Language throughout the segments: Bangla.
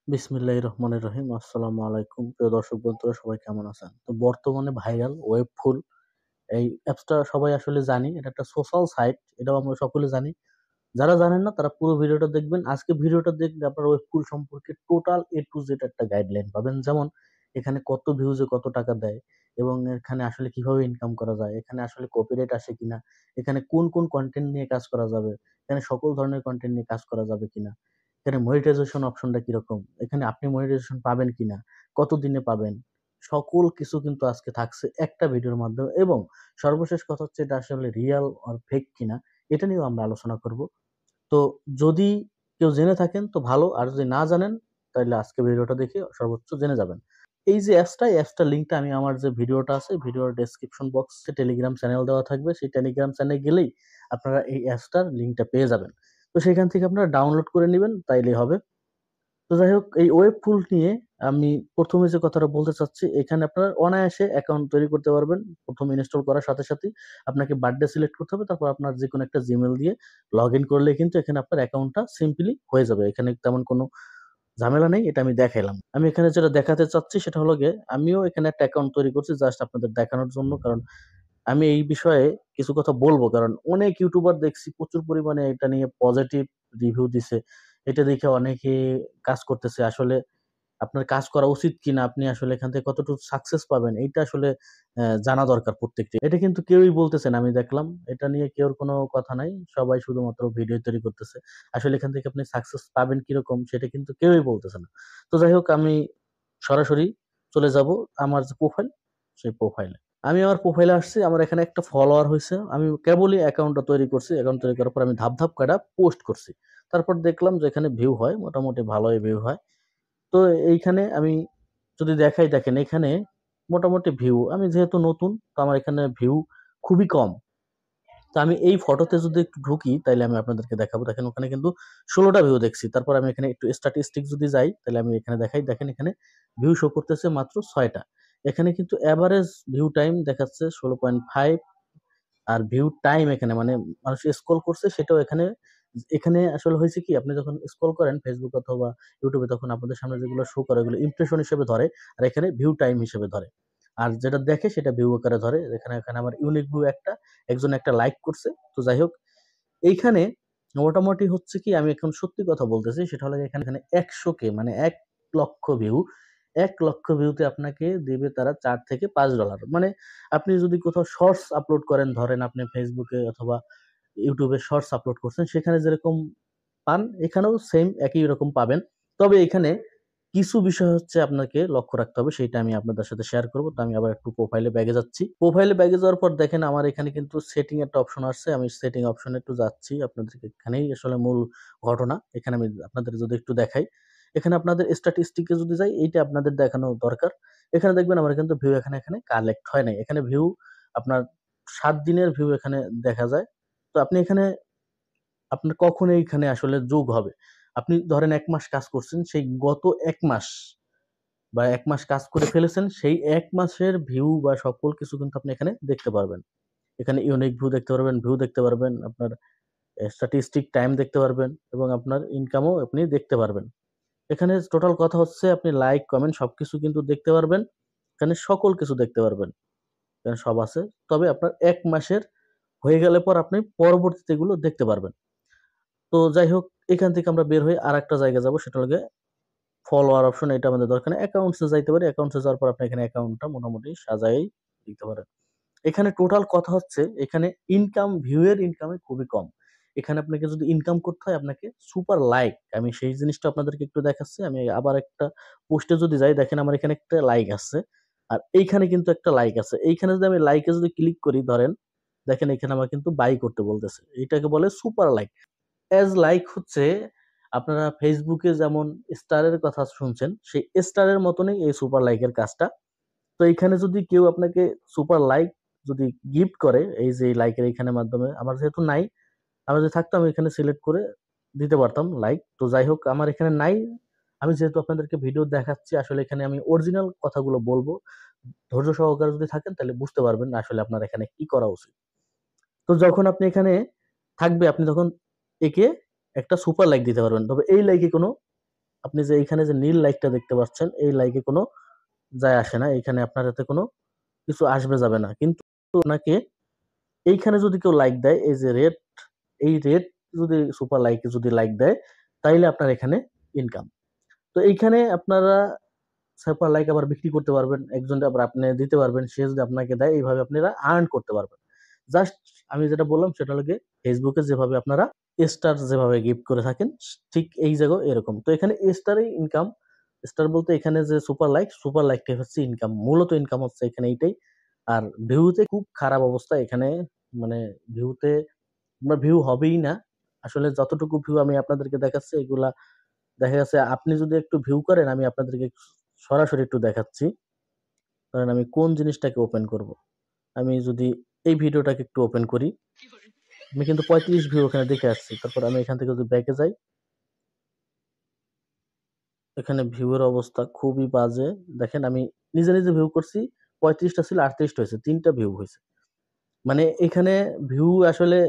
বিসমিল্লাহির রহমানির রহিম। আসসালামু আলাইকুম। প্রিয় দর্শক বন্ধুরা সবাই কেমন আছেন? তো বর্তমানে ভাইরাল ওয়েবফুল এই অ্যাপসটা সবাই আসলে জানি। এটা একটা সোশ্যাল সাইট। এটাও আমরা সকলে জানি। যারা জানেন না তারা পুরো ভিডিওটা দেখবেন। আজকে ভিডিওটা দেখলে আপনারা ওয়েবফুল সম্পর্কে টোটাল A to Z একটা গাইডলাইন পাবেন। যেমন এখানে কত ভিউজে কত টাকা দেয় এবং এখানে আসলে কিভাবে ইনকাম করা যায়, এখানে আসলে কপিরাইট আসে কিনা, এখানে কোন কনটেন্ট নিয়ে কাজ করা যাবে, এখানে সকল ধরনের কনটেন্ট নিয়ে কাজ করা যাবে কিনা, এখানে মনিটাইজেশন অপশনটা কিরকম, এখানে আপনি মনিটাইজেশন পাবেন কিনা, কতদিনে পাবেন, সকল কিছু কিন্তু আজকে থাকছে একটা ভিডিওর মাধ্যমে এবং সর্বশেষ কথা হচ্ছে এটা আসলে রিয়াল অর ফেক কিনা এটা নিয়েও আমরা আলোচনা করব। তো যদি কেউ জেনে থাকেন তো ভালো, আর যদি না জানেন তাহলে আজকে ভিডিওটা দেখে সর্বোচ্চ জেনে যাবেন। এই যে অ্যাপসটা, এই অ্যাপসটার লিঙ্কটা আমি আমার যে ভিডিওটা আছে ভিডিওর ডেসক্রিপশন বক্সে টেলিগ্রাম চ্যানেল দেওয়া থাকবে, সেই টেলিগ্রাম চ্যানেলে গেলেই আপনারা এই অ্যাপসটার লিঙ্কটা পেয়ে যাবেন। তো সেখান থেকে আপনারা ডাউনলোড করে নেবেন তাইলেই হবে। তো যাই হোক, এই ওয়েব ফুল নিয়ে আমি প্রথমে যে কথাটা বলতে চাচ্ছি, এখানে আপনারা অনায়াসে অ্যাকাউন্ট তৈরি করতে পারবেন। প্রথম ইনস্টল করার সাথে সাথেই আপনাকে বার্থডে সিলেক্ট করতে হবে, তারপর আপনার যে কোনো একটা জিমেল দিয়ে লগ ইন করলে কিন্তু এখানে আপনার অ্যাকাউন্টটা সিম্পলি হয়ে যাবে। এখানে তেমন কোনো ঝামেলা নেই, এটা আমি দেখাইলাম। আমি এখানে যেটা দেখাতে চাচ্ছি সেটা হলো গিয়ে, আমিও এখানে একটা অ্যাকাউন্ট তৈরি করছি জাস্ট আপনাদের দেখানোর জন্য। কারণ আমি এই বিষয়ে কিছু কথা বলবো, কারণ অনেক ইউটিউবার দেখছি প্রচুর পরিমাণে এটা নিয়ে পজিটিভ রিভিউ দিছে। এটা দেখে অনেকে কাজ করতেছে। আসলে আপনার কাজ করা উচিত কিনা, আপনি আসলে এখান থেকে কতটুকু সাকসেস পাবেন, এইটা আসলে জানা দরকার প্রত্যেকটি। এটা কিন্তু কেউই বলতেছে না, আমি দেখলাম। এটা নিয়ে কেউর কোনো কথা নাই। সবাই শুধুমাত্র ভিডিও তৈরি করতেছে। আসলে এখান থেকে আপনি সাকসেস পাবেন কিরকম সেটা কিন্তু কেউই বলতেছে না। তো যাই হোক, আমি সরাসরি চলে যাব আমার যে প্রোফাইল, সেই প্রোফাইলে। আমি আমার প্রোফাইলে আসছি। আমার এখানে একটা ফলোয়ার হইছে। আমি কেবলই অ্যাকাউন্টটা তৈরি করছি। অ্যাকাউন্ট তৈরি করার পর আমি ধাপ কয়টা পোস্ট করছি। তারপর দেখলাম যে এখানে ভিউ হয়, মোটামুটি ভালোই ভিউ হয়। তো এইখানে আমি যদি দেখাই, দেখেন এখানে মোটামুটি ভিউ, আমি যেহেতু নতুন তো আমার এখানে ভিউ খুবই কম। তো আমি এই ফটোতে যদি একটু ঢুকি তাইলে আমি আপনাদেরকে দেখাবো। দেখেন ওখানে কিন্তু 16টা ভিউ দেখছি। তারপর আমি এখানে একটু স্ট্যাটিস্টিক যদি যাই তাহলে আমি এখানে দেখাই, দেখেন এখানে ভিউ শো করতেছে মাত্র 6টা। এখানে কিন্তু এভারেজ ভিউ টাইম দেখাচ্ছে 16.5। আর ভিউ টাইম এখানে মানে মানুষ স্ক্রল করছে সেটাও এখানে। এখানে আসলে হয়েছে কি, আপনি যখন স্ক্রল করেন ফেসবুক অথবা ইউটিউবে, তখন আপনাদের সামনে যেগুলো শো করে ওগুলো ইমপ্রেশন হিসেবে ধরে, আর এখানে ভিউ টাইম হিসেবে ধরে। আর যেটা দেখে সেটা ভিউ আকারে ধরে। এখানে এখানে আমার ইউনিক ভিউ একটা, একজন একটা লাইক করছে। তো যাই হোক, এইখানে মোটামুটি হচ্ছে কি, আমি এখন সত্যি কথা বলতেছি, সেটা হলো এখানে এখানে 100K মানে 1 লক্ষ ভিউ। 1 লক্ষ ভিউতে আপনাকে দেবে তারা $4 থেকে $5। মানে আপনি যদি কোথাও শর্টস আপলোড করেন, ধরেন আপনি ফেসবুকে অথবা ইউটিউবে শর্টস আপলোড করছেন, সেখানে যেরকম পান এখানেও সেম একই রকম পাবেন। তবে এখানে কিছু বিষয় হচ্ছে আপনাকে লক্ষ্য রাখতে হবে, সেটা আমি আপনাদের সাথে শেয়ার করব। তো আমি আবার একটু প্রোফাইলে ব্যাগে যাচ্ছি। প্রোফাইলে ব্যাগে যাওয়ার পর দেখেন আমার এখানে কিন্তু সেটিং একটা অপশন আসছে। আমি সেটিং অপশনে একটু যাচ্ছি। আপনাদেরকে এখানেই আসলে মূল ঘটনা। এখানে আমি আপনাদের যদি একটু দেখাই, এখানে আপনাদের স্ট্যাটিস্টিকে যদি যাই, এইটা আপনাদের দেখানো দরকার। এখানে দেখবেন আমার কিন্তু ভিউ এখানে এখানে কালেক্ট হয় নাই। এখানে ভিউ আপনার 7 দিনের ভিউ এখানে দেখা যায়। তো আপনি এখানে আপনার কখন এইখানে আসলে যোগ হবে? আপনি ধরেন ১ মাস কাজ করছেন, সেই গত ১ মাস বা ১ মাস কাজ করে ফেলেছেন, সেই ১ মাসের ভিউ বা সকল কিছু কিন্তু আপনি এখানে দেখতে পারবেন। এখানে ইউনিক ভিউ দেখতে পারবেন, আপনার স্ট্যাটিস্টিক টাইম দেখতে পারবেন এবং আপনার ইনকামও আপনি দেখতে পারবেন। এখানে টোটাল কথা হচ্ছে আপনি লাইক, কমেন্ট সবকিছু কিন্তু দেখতে পারবেন। এখানে সকল কিছু দেখতে পারবেন। এখানে সব আছে। তবে আপনার ১ মাসের হয়ে গেলে পর আপনি পরবর্তীতে এগুলো দেখতে পারবেন। তো যাই হোক, এখান থেকে আমরা বের হয়ে আরেকটা জায়গায় যাবো, সেটা হলো গিয়ে ফলোয়ার অপশন। এটা আমাদের দরকার নেই। অ্যাকাউন্টস এ যাইতে পারি। অ্যাকাউন্টস এ যাওয়ার পর আপনি এখানে অ্যাকাউন্টটা মোটামুটি সাজাই দিতে পারেন। এখানে টোটাল কথা হচ্ছে, এখানে ইনকাম, ভিউ এর ইনকামে খুবই কম। এখানে আপনাকে যদি ইনকাম করতে হয় আপনাকে সুপার লাইক, আমি সেই জিনিসটা আপনাদেরকে একটু দেখাচ্ছি। আমি আবার একটা পোস্টে যদি যাই, দেখেন আমার এখানে একটা লাইক আছে। আর এইখানে কিন্তু একটা লাইক আছে। এইখানে যদি আমি লাইকে যদি ক্লিক করি, ধরেন দেখেন এখানে আমার কিন্তু বাই করতে বলতেছে। এটাকে বলে সুপার লাইক। এজ লাইক হচ্ছে, আপনারা ফেসবুকে যেমন স্টারের কথা শুনছেন, সেই স্টারের মতনই এই সুপার লাইকের কাজটা। তো এখানে যদি কেউ আপনাকে সুপার লাইক যদি গিফট করে, এই যে লাইকের এখানে মাধ্যমে, আমার যেহেতু নাই, আমার যদি থাকতো আমি এখানে সিলেক্ট করে দিতে পারতাম লাইক। তো যাই হোক, আমার এখানে নাই। আমি যেহেতু আপনাদেরকে ভিডিও দেখাচ্ছি, আসলে এখানে আমি অরিজিনাল কথাগুলো বলবো। ধৈর্য সহকারে যদি থাকেন তাহলে বুঝতে পারবেন আসলে আপনার এখানে কি করা উচিত। তো যখন আপনি এখানে থাকবে, আপনি তখন একে একটা সুপার লাইক দিতে পারবেন। তবে এই লাইকে কোনো আপনি যে এইখানে যে নীল লাইকটা দেখতে পাচ্ছেন, এই লাইকে কোনো যায় আসে না, এইখানে আপনার হাতে কোনো কিছু আসবে যাবে না। কিন্তু ওনাকে এইখানে যদি কেউ লাইক দেয়, এই যে রেড, এই রেড যদি সুপার লাইকে যদি লাইক দেয়, তাইলে আপনার এখানে ইনকাম। তো এইখানে আপনারা সুপার লাইক আবার বিক্রি করতে পারবেন, একজন আবার আপনি দিতে পারবেন, সে যদি আপনাকে দেয়, এইভাবে আপনারা আর্ন করতে পারবেন। জাস্ট আমি যেটা বললাম সেটা হলো ফেসবুকে যেভাবে আপনারা স্টার যেভাবে গিফট করে থাকেন, ঠিক এই জায়গাও এরকম। তো এখানে স্টারই ইনকাম। স্টার বলতে এখানে যে সুপার লাইকটাই হচ্ছে ইনকাম, মূলত ইনকাম হচ্ছে এখানে এইটাই। আর ভিউতে খুব খারাপ অবস্থা এখানে, মানে ভিউতে ভিউ হবেই না। আসলে যতটুকু ভিউ আমি আপনাদেরকে দেখাচ্ছি, এগুলা দেখা যাচ্ছে আপনি যদি একটু ভিউ করেন, আমি আপনাদেরকে সরাসরি একটু দেখাচ্ছি। ধরেন আমি কোন জিনিসটাকে ওপেন করব, আমি যদি এই ভিডিওটাকে একটু ওপেন করি, আমি কিন্তু 35 ভিউ ওখানে দেখে আসছি। তারপর আমি এখান থেকে যদি ব্যাকে যাই, এখানে ভিউ এর অবস্থা খুবই বাজে। দেখেন আমি নিজে নিজে ভিউ করছি, 35টা ছিল 38টা হয়েছে, 3টা ভিউ হয়েছে। মানে এখানে ভিউ আসলে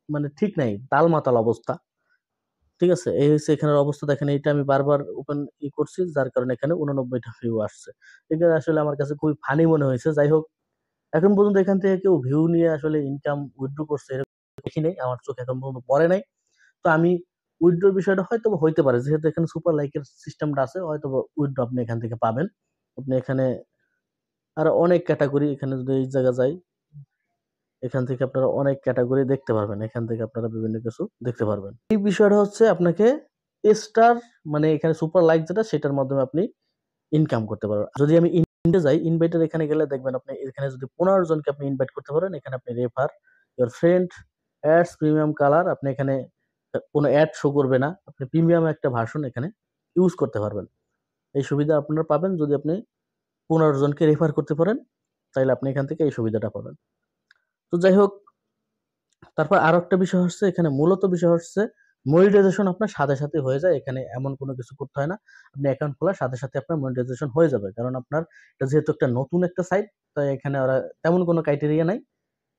মানে ঠিক নাই, তালমাতাল অবস্থা। ঠিক আছে, এই হচ্ছে এখানের অবস্থা। দেখেন এইটা আমি বারবার ওপেন করছি, যার কারণে এখানে 89টা ভিউ আসছে। এটা আসলে আমার কাছে খুবই ফানি মনে হয়েছে। যাই হোক, এখন পর্যন্ত এখান থেকে কেউ ভিউ নিয়ে আসলে ইনকাম উইথড্র করছে এরকম দেখি নাই, আমার চোখে এখন পর্যন্ত পড়ে নাই। তো আমি উইথড্রর বিষয়টা হয়তো হইতে পারে, যেহেতু এখানে সুপার লাইকের সিস্টেমটা আছে, হয়তো উইথড্র আপনি এখান থেকে পাবেন। আপনি এখানে আরো অনেক ক্যাটাগরি, এখানে যদি এই জায়গা যাই, এখান থেকে আপনারা অনেক ক্যাটাগরি দেখতে পারবেন, এখান থেকে আপনারা বিভিন্ন কিছু দেখতে পারবেন। এই বিষয়টা হচ্ছে আপনাকে স্টার, মানে এখানে সুপার লাইক যেটা, সেটার মাধ্যমে আপনি ইনকাম করতে পারবেন। যদি আমি ইনভাইটে যাই, ইনভাইটের এখানে গেলে দেখবেন আপনি এখানে যদি 15 জনকে আপনি ইনভাইট করতে পারেন, এখানে আপনি refer your friend ads premium colour, আপনি এখানে কোনো অ্যাড শো করবে না, আপনি প্রিমিয়াম একটা ভার্সন এখানে ইউজ করতে পারবেন। এই সুবিধা আপনারা পাবেন যদি আপনি 15 জনকে রেফার করতে পারেন, তাইলে আপনি এখান থেকে এই সুবিধাটা পাবেন। তো যাই হোক, তারপর আরো একটা বিষয় হচ্ছে, এখানে মূলত বিষয় হচ্ছে মনিটাইজেশন আপনার সাথে সাথে হয়ে যায়। এখানে এমন কোনো কিছু করতে হয় না, আপনি অ্যাকাউন্ট খোলার সাথে সাথে আপনার মনিটাইজেশন হয়ে যাবে। কারণ আপনার এটা যেহেতু একটা নতুন একটা সাইট, তাই এখানে ওরা তেমন কোনো ক্রাইটেরিয়া নাই।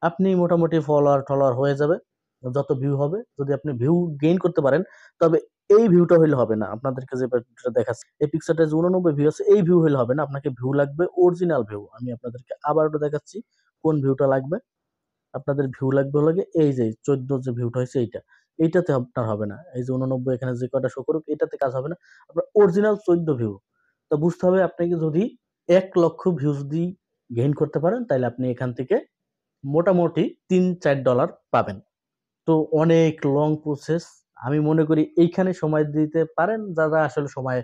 আপনি মোটামুটি ফলোয়ার টলোয়ার হয়ে যাবে, যত ভিউ হবে, যদি আপনি ভিউ গেইন করতে পারেন। তবে এই ভিউটা হইলে হবে না, আপনাদেরকে যে ভিউটা দেখাচ্ছি, এই পিকচারটা যে 89 ভিউ আছে, এই ভিউ হইলে হবে না, আপনাকে ভিউ লাগবে অরিজিনাল ভিউ। আমি আপনাদেরকে আবার ওটা দেখাচ্ছি কোন ভিউটা লাগবে। আপনাদের ভিউ লাগবে হলো এই যে 14 যে ভিউটা হয়েছে, এইটাতে আপনার হবে না। এই যে 89 এখানে যে কয়টা শো করুক, এটাতে কাজ হবে না, আপনার অরিজিনাল 14 ভিউ। তো বুঝতে হবে আপনাকে, যদি 1 লক্ষ ভিউ যদি গেইন করতে পারেন, তাহলে আপনি এখান থেকে মোটামুটি $3-4 পাবেন। তো অনেক লং প্রসেস। আমি মনে করি এইখানে সময় দিতে পারেন যারা আসলে সময়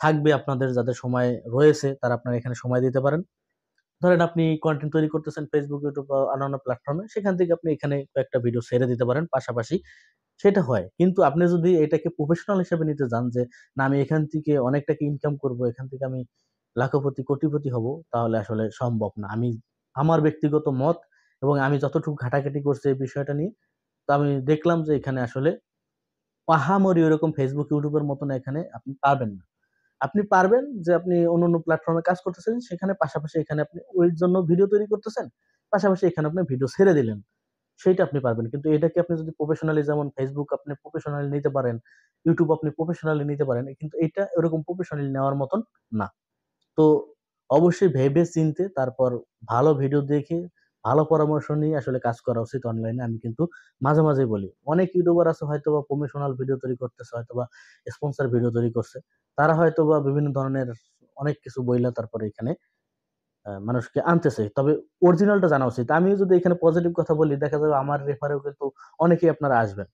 থাকবে, আপনাদের যাদের সময় রয়েছে, তারা আপনারা এখানে সময় দিতে পারেন। ধরেন আপনি কন্টেন্ট তৈরি করতেছেন ফেসবুক, ইউটিউব বা অন্যান্য প্ল্যাটফর্মে, সেখান থেকে আপনি এখানে একটা ভিডিও ছেড়ে দিতে পারেন পাশাপাশি, সেটা হয়। কিন্তু আপনি যদি এটাকে প্রফেশনাল হিসেবে নিতে যান, যে না আমি এখান থেকে অনেক টাকা ইনকাম করব, এখান থেকে আমি লাখপতি কোটিপতি হব, তাহলে আসলে সম্ভব না। আমি আমার ব্যক্তিগত মত, এবং আমি যতটুকু ঘাটাঘাটি করছি এই বিষয়টা নিয়ে, তো আমি দেখলাম যে এখানে আসলে আহামরি ওরকম ফেসবুক ইউটিউবের মতন এখানে আপনি পারবেন না। আপনি পারবেন যে আপনি অন্যান্য প্ল্যাটফর্মে কাজ করতেছেন, সেখানে পাশাপাশি এখানে আপনি ওই জন্য ভিডিও তৈরি করতেছেন, পাশাপাশি এখানে আপনি ভিডিও ছেড়ে দিলেন, সেইটা আপনি পারবেন। কিন্তু এটাকে আপনি যদি প্রফেশনালি, যেমন ফেসবুক আপনি প্রফেশনালি নিতে পারেন, ইউটিউব আপনি প্রফেশনালি নিতে পারেন, কিন্তু এটা এরকম প্রফেশনালি নেওয়ার মতন না। তো অবশ্যই ভেবে চিন্তে, তারপর ভালো ভিডিও দেখে, ভালো পরামর্শ নিয়ে আসলে কাজ করা উচিত অনলাইনে। আমি কিন্তু মাঝে মাঝে বলি, অনেক ইউটিউবার আছে হয়তোবা প্রমোশনাল ভিডিও তৈরি করতেছে, হয়তোবা স্পন্সর ভিডিও তৈরি করছে, তারা হয়তোবা বিভিন্ন ধরনের অনেক কিছু বইলা তারপরে এখানে মানুষকে আনতেছে। তবে অরিজিনালটা জানা উচিত। আমিও যদি এখানে পজিটিভ কথা বলি, দেখা যাবে আমার রেফারেও কিন্তু অনেকেই আপনারা আসবেন,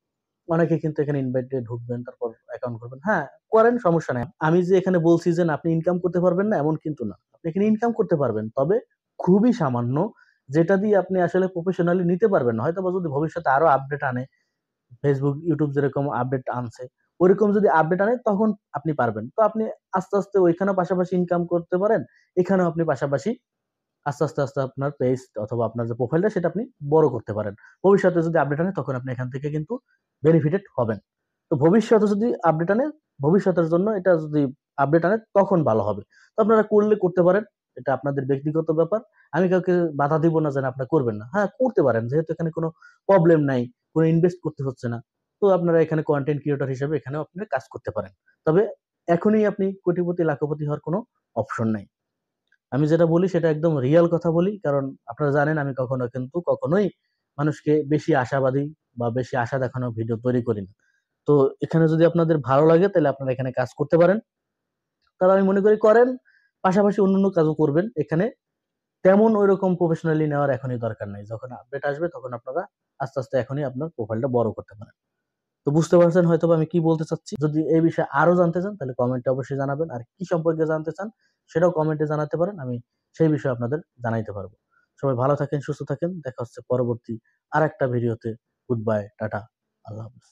অনেকে কিন্তু এখানে ইনভাইটে ঢুকবেন, তারপর অ্যাকাউন্ট করবেন। হ্যাঁ, করেন, সমস্যা নাই। আমি যে এখানে বলছি যে না আপনি ইনকাম করতে পারবেন না, এমন কিন্তু না। আপনি এখানে ইনকাম করতে পারবেন, তবে খুবই সামান্য, যেটা দিয়ে আপনি আসলে প্রফেশনালি নিতে পারবেন না। হয়তোবা যদি ভবিষ্যতে আরো আপডেট আনে, ফেসবুক ইউটিউব যেরকম আপডেট আনছে, ওইরকম যদি আপডেট আনে, তখন আপনি পারবেন। তো আপনি আস্তে আস্তে ওইখানেও পাশাপাশি ইনকাম করতে পারেন, এখানেও আপনি পাশাপাশি আস্তে আস্তে আস্তে আপনার পেজ অথবা আপনার যে প্রোফাইলটা, সেটা আপনি বড় করতে পারেন। ভবিষ্যতে যদি আপডেট আনে, তখন আপনি এখান থেকে কিন্তু বেনিফিটেড হবেন। তো ভবিষ্যতে যদি আপডেট আনে, ভবিষ্যতের জন্য এটা যদি আপডেট আনে, তখন ভালো হবে। তো আপনারা করলে করতে পারেন, এটা আপনাদের ব্যক্তিগত ব্যাপার। আমি কাউকে বাধা দিব না যে আপনারা করবেন না। হ্যাঁ, করতে পারেন, যেহেতু এখানে কোনো প্রবলেম নাই, কোনো ইনভেস্ট করতে হচ্ছে না। তো আপনারা এখানে কন্টেন্ট ক্রিয়েটর হিসেবে এখানেও আপনারা কাজ করতে পারেন। তবে এখনই আপনি কোটিপতি লাখপতি হওয়ার কোনো অপশন নাই। আমি যেটা বলি সেটা একদম রিয়েল কথা বলি, কারণ আপনারা জানেন আমি কিন্তু কখনোই মানুষকে বেশি আশাবাদী বা বেশি আশা দেখানো ভিডিও তৈরি করি না। তো এখানে যদি আপনাদের ভালো লাগে তাহলে আপনারা এখানে কাজ করতে পারেন, তাহলে আমি মনে করি করেন। পাশাপাশি অন্যান্য কাজও করবেন। এখানে তেমন ওইরকম প্রফেশনালি নেওয়ার এখনই দরকার নাই। যখন আপডেট আসবে তখন আপনারা আস্তে আস্তে এখনই আপনার প্রোফাইলটা বড় করতে পারেন। তো বুঝতে পারছেন হয়তো আমি কি বলতে চাচ্ছি। যদি এই বিষয়ে আরো জানতে চান তাহলে কমেন্টে অবশ্যই জানাবেন, আর কি সম্পর্কে জানতে চান সেটাও কমেন্টে জানাতে পারেন, আমি সেই বিষয়ে আপনাদের জানাইতে পারবো। সবাই ভালো থাকেন, সুস্থ থাকেন, দেখা হচ্ছে পরবর্তী আর একটা ভিডিওতে। গুড বাই, টাটা, আল্লাহ হাফেজ।